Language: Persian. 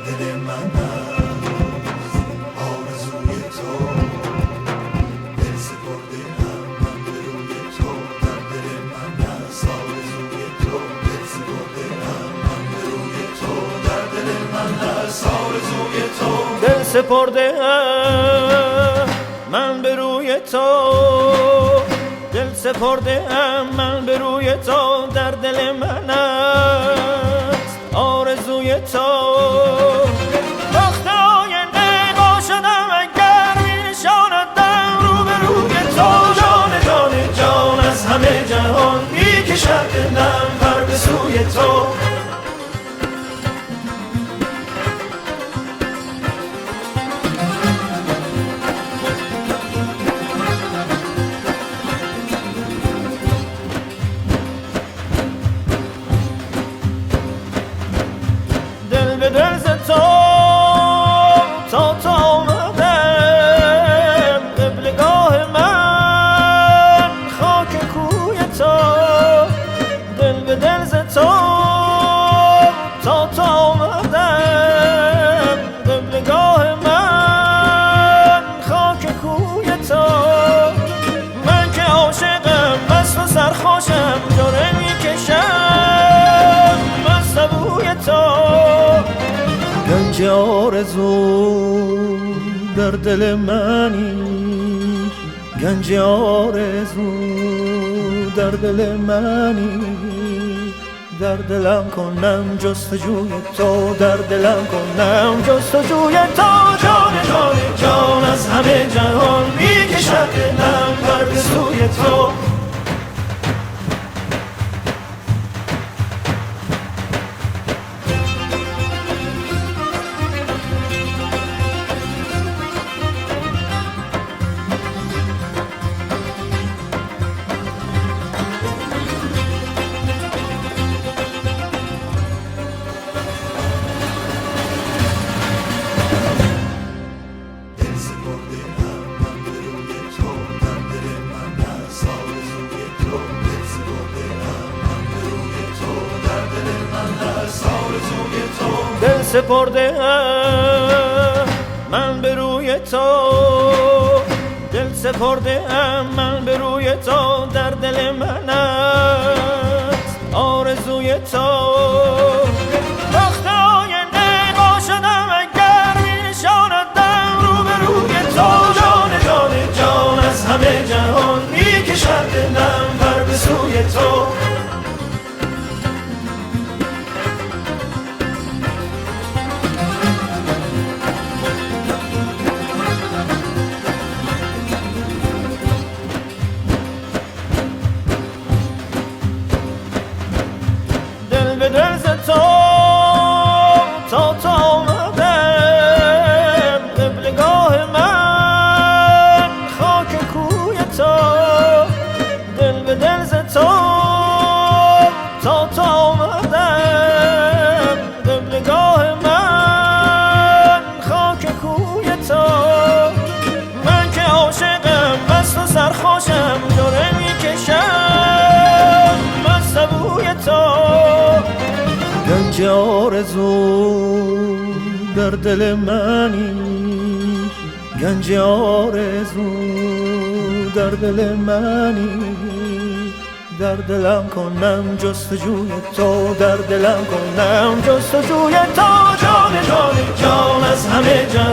دل من هست آرزوی تو، دل سپرده هم من به روی تو، در دل من هست آرزوی تو، دل سپرده هم من به روی تو، در دل من هست آرزوی تو، دل سپرده من به روی تو، دل سپرده من به روی تو، در دل من است آرزوی تو. وقت آینده باشدم اگر می نشاندم رو به روی تو، جان جان جان از همه جهان می کشد دلم پر به سوی تو. دل به دل ز تو تا آمدم، قبلگاه من خاک کوی تو. دل به دل ز تو تا آمدم، قبلگاه من خاک کوی تو. من که عاشقم مست و سرخوشم جوره میکشم مست بوی تو. گنج آرزو در دل منی، گنج آرزو در دل منی، در دلم کنم جستجوی تو، در دلم کنم جستجوی تو. جان جان جان از همه جهان میکشد دلم پر به سوی تو. دل سپرده هم من به روی تو، در دل من هست آرزوی تو، دل سپرده هم من به روی تو، در دل من هست آرزوی تو. دل سپرده من به روی تو، دل سپرده من به روی تو، در دل من است آرزوی تو. وقت آینده باشدم اگر می نشاندم رو به روی تو، جان جان جان از همه جهان می کشد دلم پر به سوی تو. دل به دل ز تو تا آمدم، قبلگاه من خاک کوی تو. دل به دل ز تو تا آمدم، قبلگاه من خاک کوی تو. من که عاشقم مست و سرخوشم جوره میکشم مست بوی تو. گنج آرزو در دل منی، گنج آرزو در دل منی، در دلم کنم جستجوی تو، در دلم کنم جستجوی تو. جان جان جان از همه جهان